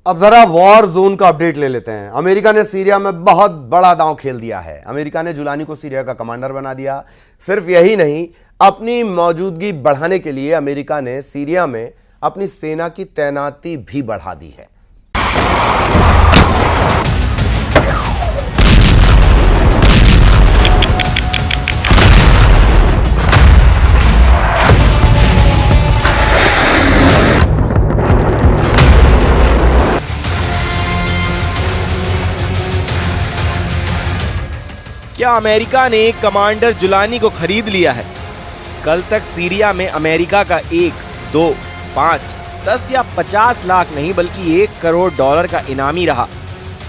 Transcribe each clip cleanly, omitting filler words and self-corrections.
अब जरा war zone का अपडेट ले लेते हैं। अमेरिका ने सीरिया में बहुत बड़ा दांव खेल दिया है। अमेरिका ने जुलानी को सीरिया का कमांडर बना दिया। सिर्फ यही नहीं, अपनी मौजूदगी बढ़ाने के लिए अमेरिका ने सीरिया में अपनी सेना की तैनाती भी बढ़ा दी है। क्या अमेरिका ने कमांडर जुलानी को खरीद लिया है? कल तक सीरिया में अमेरिका का 1, 2, 5, 10 या 50 लाख नहीं बल्कि $1 करोड़ का इनामी रहा।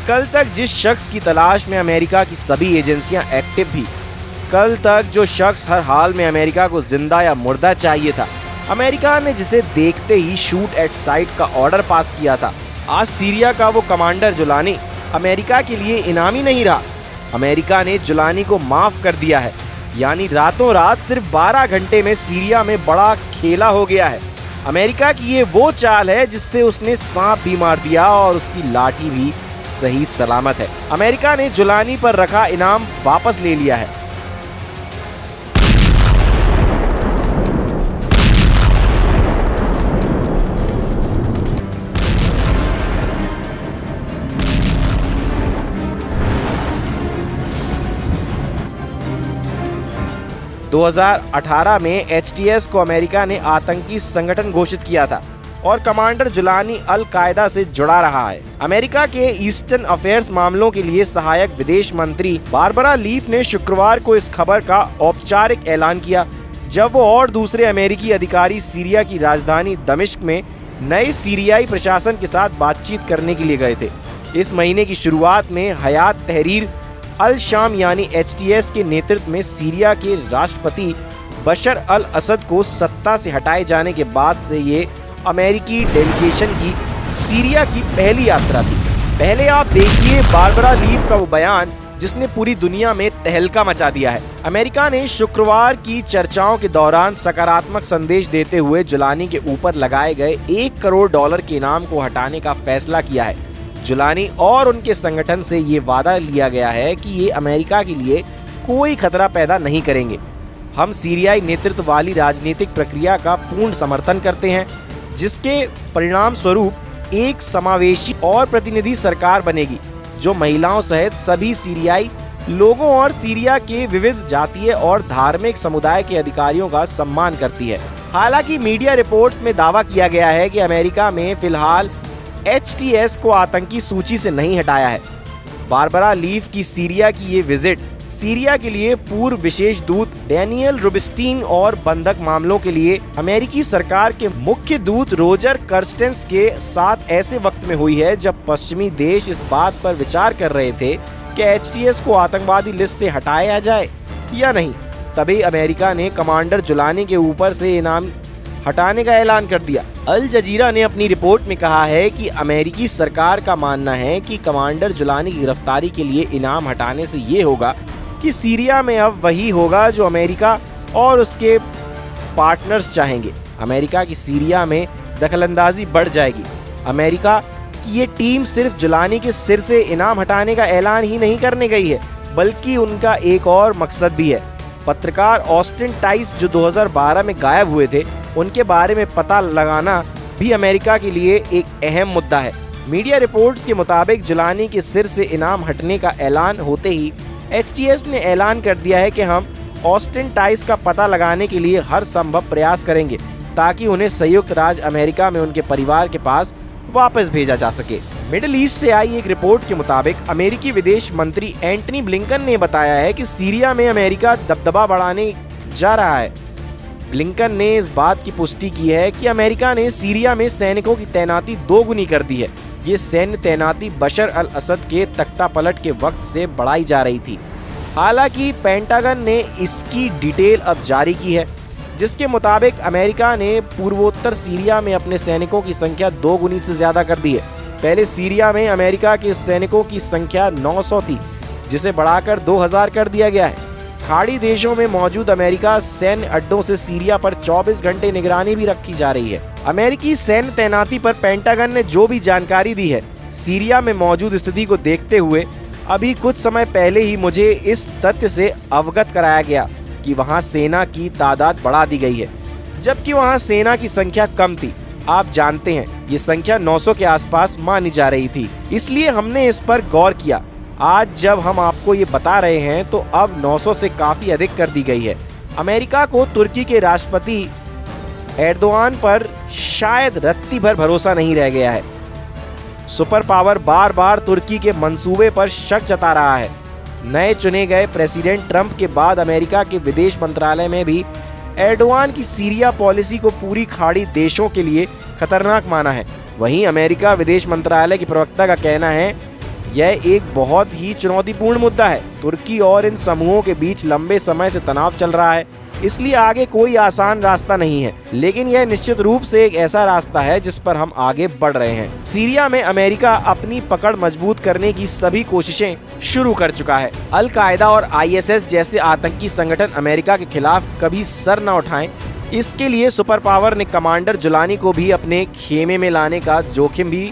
कल तक जिस शख्स की तलाश में अमेरिका की सभी एजेंसियां एक्टिव भी, कल तक जो शख्स हर हाल में अमेरिका को जिंदा या मुर्दा चाहिए था, अमेरिका ने जिसे देखते ही शूट एट साइट का ऑर्डर पास किया था, आज सीरिया का वो कमांडर जुलानी अमेरिका के लिए इनामी नहीं रहा। अमेरिका ने जुलानी को माफ कर दिया है, यानी रातों रात सिर्फ 12 घंटे में सीरिया में बड़ा खेला हो गया है। अमेरिका की ये वो चाल है जिससे उसने सांप भी मार दिया और उसकी लाठी भी सही सलामत है। अमेरिका ने जुलानी पर रखा इनाम वापस ले लिया है। – 2018 में HTS को अमेरिका ने आतंकी संगठन घोषित किया था और कमांडर जुलानी अल कायदा से जुड़ा रहा है। अमेरिका के ईस्टर्न अफेयर्स मामलों के लिए सहायक विदेश मंत्री बारबरा लीफ ने शुक्रवार को इस खबर का औपचारिक ऐलान किया, जब वो और दूसरे अमेरिकी अधिकारी सीरिया की राजधानी दमिश्क में नए सीरियाई प्रशासन के साथ बातचीत करने के लिए गए थे। इस महीने की शुरुआत में हयात तहरीर अल शाम यानी HTS के नेतृत्व में सीरिया के राष्ट्रपति बशर अल असद को सत्ता से हटाए जाने के बाद से ये अमेरिकी डेलीगेशन की सीरिया की पहली यात्रा थी। पहले आप देखिए बारबरा लीफ का वो बयान जिसने पूरी दुनिया में तहलका मचा दिया है। अमेरिका ने शुक्रवार की चर्चाओं के दौरान सकारात्मक संदेश देते हुए जुलानी के ऊपर लगाए गए $1 करोड़ के इनाम को हटाने का फैसला किया है। जुलानी और उनके संगठन से ये वादा लिया गया है कि ये अमेरिका के लिए कोई खतरा पैदा नहीं करेंगे। हम सीरियाई नेतृत्व वाली राजनीतिक प्रक्रिया का पूर्ण समर्थन करते हैं, जिसके परिणाम स्वरूप एक समावेशी और प्रतिनिधि सरकार बनेगी जो महिलाओं सहित सभी सीरियाई लोगों और सीरिया के विविध जातीय और धार्मिक समुदाय के अधिकारियों का सम्मान करती है। हालांकि मीडिया रिपोर्ट्स में दावा किया गया है कि अमेरिका में फिलहाल HTS को आतंकी सूची से नहीं हटाया है। बारबरा लीफ की सीरिया की ये विजिट सीरिया के लिए पूर्व विशेष दूत डैनियल रूबिस्टीन और बंधक मामलों के लिए अमेरिकी सरकार के मुख्य दूत रोजर कर्स्टेंस के साथ ऐसे वक्त में हुई है जब पश्चिमी देश इस बात पर विचार कर रहे थे कि HTS को आतंकवादी लिस्ट से हटाया जाए या नहीं। तभी अमेरिका ने कमांडर जुलानी के ऊपर से इनाम हटाने का ऐलान कर दिया। अल जजीरा ने अपनी रिपोर्ट में कहा है कि अमेरिकी सरकार का मानना है कि कमांडर जुलानी की गिरफ्तारी के लिए इनाम हटाने से ये होगा कि सीरिया में अब वही होगा जो अमेरिका और उसके पार्टनर्स चाहेंगे। अमेरिका की सीरिया में दखलंदाजी बढ़ जाएगी। अमेरिका की ये टीम सिर्फ जुलानी के सिर से इनाम हटाने का ऐलान ही नहीं करने गई है, बल्कि उनका एक और मकसद भी है। पत्रकार ऑस्टिन टाइस जो 2012 में गायब हुए थे, उनके बारे में पता लगाना भी अमेरिका के लिए एक अहम मुद्दा है। मीडिया रिपोर्ट्स के मुताबिक जुलानी के सिर से इनाम हटने का ऐलान होते ही HTS ने ऐलान कर दिया है कि हम ऑस्टिन टाइस का पता लगाने के लिए हर संभव प्रयास करेंगे ताकि उन्हें संयुक्त राज्य अमेरिका में उनके परिवार के पास वापस भेजा जा सके। मिडिल ईस्ट से आई एक रिपोर्ट के मुताबिक अमेरिकी विदेश मंत्री एंटनी ब्लिंकन ने बताया है कि सीरिया में अमेरिका दबदबा बढ़ाने जा रहा है। ब्लिंकन ने इस बात की पुष्टि की है कि अमेरिका ने सीरिया में सैनिकों की तैनाती 2 गुनी कर दी है। ये सैन्य तैनाती बशर अल असद के तख्ता पलट के वक्त से बढ़ाई जा रही थी। हालांकि पेंटागन ने इसकी डिटेल अब जारी की है, जिसके मुताबिक अमेरिका ने पूर्वोत्तर सीरिया में अपने सैनिकों की संख्या 2 गुनी से ज्यादा कर दी है। पहले सीरिया में अमेरिका के सैनिकों की संख्या 900 थी, जिसे बढ़ाकर 2000 कर दिया गया है। खाड़ी देशों में मौजूद अमेरिका सैन्य अड्डों से सीरिया पर 24 घंटे निगरानी भी रखी जा रही है। अमेरिकी सैन्य तैनाती पर पेंटागन ने जो भी जानकारी दी है, सीरिया में मौजूद स्थिति को देखते हुए अभी कुछ समय पहले ही मुझे इस तथ्य से अवगत कराया गया कि वहां सेना की तादाद बढ़ा दी गई है, जबकि वहां सेना की संख्या कम थी। आप जानते हैं, ये संख्या 900 के आसपास मानी जा रही थी, इसलिए हमने इस पर गौर किया। आज जब हम आपको ये बता रहे हैं तो अब 900 से काफी अधिक कर दी गई है। अमेरिका को तुर्की के राष्ट्रपति एर्दोआन पर शायद रत्ती भर भरोसा नहीं रह गया है। सुपर पावर बार बार तुर्की के मंसूबे पर शक जता रहा है। नए चुने गए प्रेसिडेंट ट्रंप के बाद अमेरिका के विदेश मंत्रालय में भी एर्दोआन की सीरिया पॉलिसी को पूरी खाड़ी देशों के लिए खतरनाक माना है। वहीं अमेरिका विदेश मंत्रालय के प्रवक्ता का कहना है, यह एक बहुत ही चुनौतीपूर्ण मुद्दा है। तुर्की और इन समूहों के बीच लंबे समय से तनाव चल रहा है, इसलिए आगे कोई आसान रास्ता नहीं है, लेकिन यह निश्चित रूप से एक ऐसा रास्ता है जिस पर हम आगे बढ़ रहे हैं। सीरिया में अमेरिका अपनी पकड़ मजबूत करने की सभी कोशिशें शुरू कर चुका है। अल कायदा और ISS जैसे आतंकी संगठन अमेरिका के खिलाफ कभी सर न उठाएं, इसके लिए सुपर पावर ने कमांडर जुलानी को भी अपने खेमे में लाने का जोखिम भी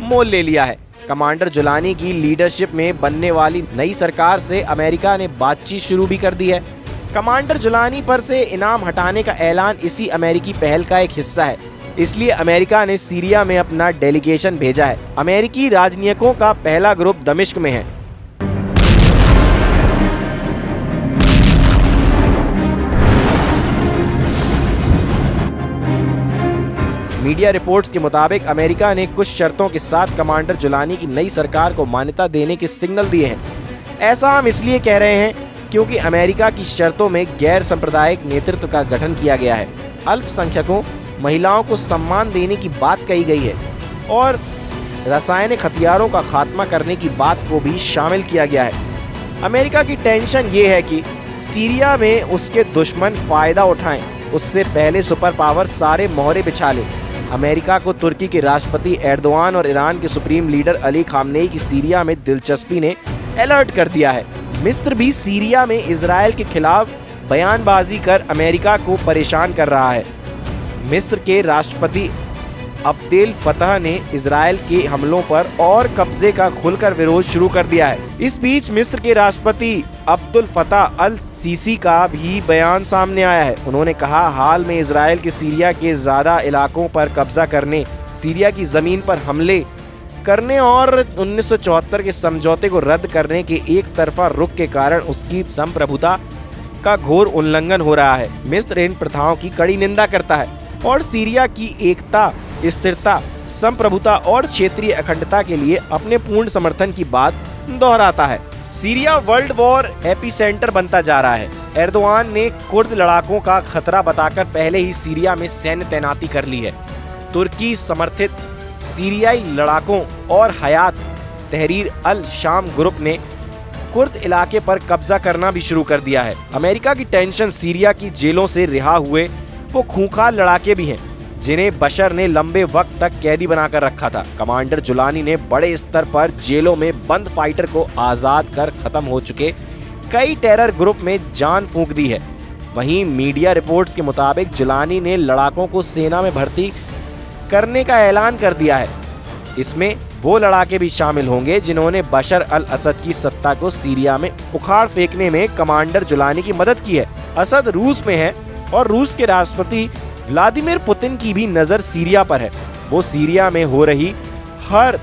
मोल ले लिया है। कमांडर जुलानी की लीडरशिप में बनने वाली नई सरकार से अमेरिका ने बातचीत शुरू भी कर दी है। कमांडर जुलानी पर से इनाम हटाने का ऐलान इसी अमेरिकी पहल का एक हिस्सा है, इसलिए अमेरिका ने सीरिया में अपना डेलीगेशन भेजा है। अमेरिकी राजनयिकों का पहला ग्रुप दमिश्क में है। मीडिया रिपोर्ट्स के मुताबिक अमेरिका ने कुछ शर्तों के साथ कमांडर जुलानी की नई सरकार को मान्यता देने के सिग्नल दिए हैं। ऐसा हम इसलिए कह रहे हैं क्योंकि अमेरिका की शर्तों में गैर सांप्रदायिक नेतृत्व का गठन किया गया है, अल्पसंख्यकों, महिलाओं को सम्मान देने की बात कही गई है और रासायनिक हथियारों का खात्मा करने की बात को भी शामिल किया गया है। अमेरिका की टेंशन ये है कि सीरिया में उसके दुश्मन फायदा उठाएं, उससे पहले सुपर पावर सारे मोहरे बिछा ले। अमेरिका को तुर्की के राष्ट्रपति एर्दोआन और ईरान के सुप्रीम लीडर अली खामनेई की सीरिया में दिलचस्पी ने अलर्ट कर दिया है। मिस्र भी सीरिया में इजराइल के खिलाफ बयानबाजी कर अमेरिका को परेशान कर रहा है। मिस्र के राष्ट्रपति अब्देल फतह ने इजराइल के हमलों पर और कब्जे का खुलकर विरोध शुरू कर दिया है। इस बीच मिस्र के राष्ट्रपति अब्दुल फतह अल सीसी का भी बयान सामने आया है। उन्होंने कहा, हाल में इजराइल के सीरिया के ज्यादा इलाकों पर कब्जा करने, सीरिया की जमीन पर हमले करने और 1974 के समझौते को रद्द करने के एक तरफा रुख के कारण उसकी संप्रभुता का घोर उल्लंघन हो रहा है। मिस्र इन प्रथाओं की कड़ी निंदा करता है और सीरिया की एकता, स्थिरता, संप्रभुता और क्षेत्रीय अखंडता के लिए अपने पूर्ण समर्थन की बात दोहराता है। सीरिया वर्ल्ड वॉर एपिसेंटर बनता जा रहा है। एर्दोआन ने कुर्द लड़ाकों का खतरा बताकर पहले ही सीरिया में सैन्य तैनाती कर ली है। तुर्की समर्थित सीरियाई लड़ाकों और हयात तहरीर अल शाम ग्रुप ने कुर्द इलाके पर कब्जा करना भी शुरू कर दिया है। अमेरिका की टेंशन सीरिया की जेलों से रिहा हुए वो खूंखार लड़ाके भी हैं जिन्हें बशर ने लंबे वक्त तक कैदी बनाकर रखा था। कमांडर जुलानी ने बड़े स्तर पर जेलों में बंद फाइटर को आजाद कर खत्म हो चुके कई टेरर ग्रुप में जान फूंक दी है। वहीं मीडिया रिपोर्ट्स के मुताबिक जुलानी ने लड़ाकों को सेना में भर्ती करने का ऐलान कर दिया है। इसमें वो लड़ाके भी शामिल होंगे जिन्होंने बशर अल असद की सत्ता को सीरिया में उखाड़ फेंकने में कमांडर जुलानी की मदद की है। असद रूस में है और रूस के राष्ट्रपति व्लादिमीर पुतिन की भी नजर सीरिया पर है। वो सीरिया में हो रही हर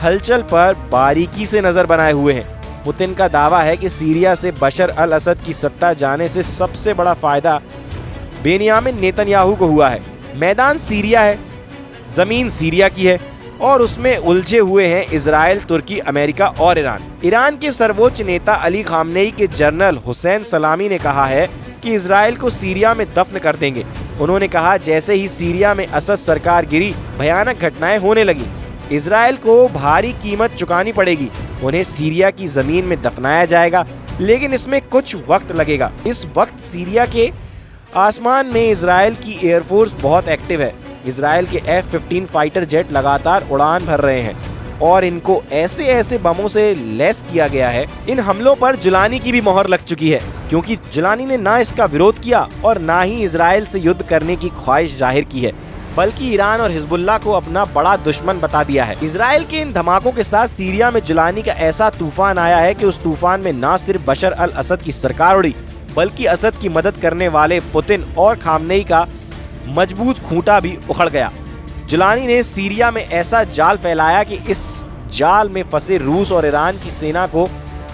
हलचल पर बारीकी से नजर बनाए हुए हैं। पुतिन का दावा है कि सीरिया से बशर अल असद की सत्ता जाने से सबसे बड़ा फायदा बेनियामिन नेतन्याहू को हुआ है। मैदान सीरिया है, जमीन सीरिया की है और उसमें उलझे हुए हैं इजराइल, तुर्की, अमेरिका और ईरान। ईरान के सर्वोच्च नेता अली खामनेई के जनरल हुसैन सलामी ने कहा है कि इजराइल को सीरिया में दफन कर देंगे। उन्होंने कहा, जैसे ही सीरिया में असद सरकार गिरी, भयानक घटनाएं होने लगी। इजराइल को भारी कीमत चुकानी पड़ेगी। उन्हें सीरिया की जमीन में दफनाया जाएगा, लेकिन इसमें कुछ वक्त लगेगा। इस वक्त सीरिया के आसमान में इजराइल की एयरफोर्स बहुत एक्टिव है। इजराइल के F-15 फाइटर जेट लगातार उड़ान भर रहे हैं और इनको ऐसे ऐसे बमों से लैस किया गया है। इन हमलों पर जुलानी की भी मोहर लग चुकी है, क्योंकि जुलानी ने ना इसका विरोध किया और ना ही इजराइल से युद्ध करने की ख्वाहिश जाहिर की है, बल्कि ईरान और हिजबुल्लाह को अपना बड़ा दुश्मन बता दिया है। इजराइल के इन धमाकों के साथ सीरिया में जुलानी का ऐसा तूफान आया है कि उस तूफान में न सिर्फ बशर अल असद की सरकार उड़ी, बल्कि असद की मदद करने वाले पुतिन और खामनेई का मजबूत खूंटा भी उखड़ गया। जुलानी ने सीरिया में ऐसा जाल फैलाया कि इस जाल में फंसे रूस और ईरान की सेना को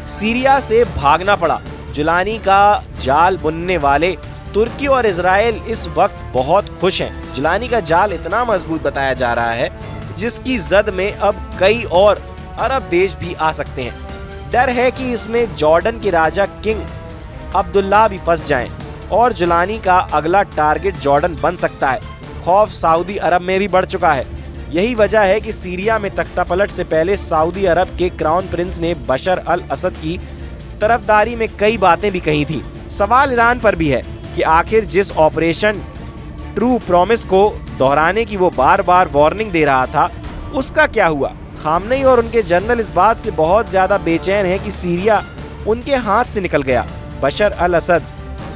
सीरिया से भागना पड़ा। जुलानी का जाल बुनने वाले तुर्की और इजराइल इस वक्त बहुत खुश हैं। जुलानी का जाल इतना मजबूत बताया जा रहा है जिसकी जद में अब कई और अरब देश भी आ सकते हैं। डर है कि इसमें जॉर्डन के राजा किंग अब्दुल्ला भी फंस जाएं और जुलानी का अगला टारगेट जॉर्डन बन सकता है। खौफ सऊदी अरब में भी बढ़ चुका है। यही वजह है कि सीरिया में तख्तापलट से पहले सऊदी अरब के क्राउन प्रिंस ने बशर अल असद की तरफदारी में कई बातें भी कही थी। सवाल ईरान पर भी है कि आखिर जिस ऑपरेशन ट्रू प्रॉमिस को दोहराने की वो बार बार वार्निंग दे रहा था, उसका क्या हुआ। खामनेई और उनके जनरल इस बात से बहुत ज्यादा बेचैन हैं कि सीरिया उनके हाथ से निकल गया। बशर अल असद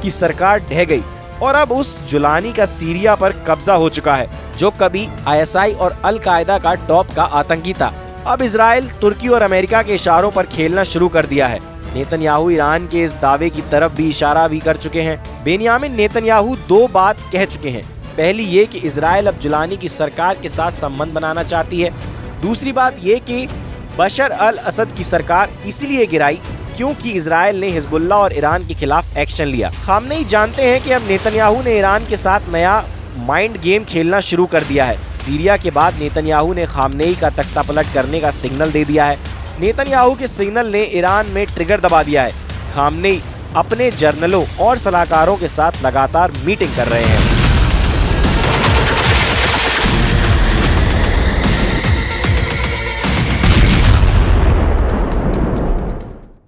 की सरकार ढह गई और अब उस जुलानी का सीरिया पर कब्जा हो चुका है, जो कभी ISI और अल कायदा का टॉप का आतंकी था। अब इजराइल, तुर्की और अमेरिका के इशारों पर खेलना शुरू कर दिया है। नेतन्याहू ईरान के इस दावे की तरफ भी इशारा भी कर चुके हैं। बेनियामिन नेतन्याहू दो बात कह चुके हैं। पहली ये कि इजराइल अब जुलानी की सरकार के साथ संबंध बनाना चाहती है। दूसरी बात ये कि बशर अल असद की सरकार इसलिए गिराई क्योंकि इजराइल ने हिजबुल्लाह और ईरान के खिलाफ एक्शन लिया। खामनेई जानते हैं कि अब नेतन्याहू ने ईरान के साथ नया माइंड गेम खेलना शुरू कर दिया है। सीरिया के बाद नेतन्याहू ने खामनेई का तख्तापलट करने का सिग्नल दे दिया है। नेतन्याहू के सिग्नल ने ईरान में ट्रिगर दबा दिया है। खामनेई अपने जर्नलों और सलाहकारों के साथ लगातार मीटिंग कर रहे हैं।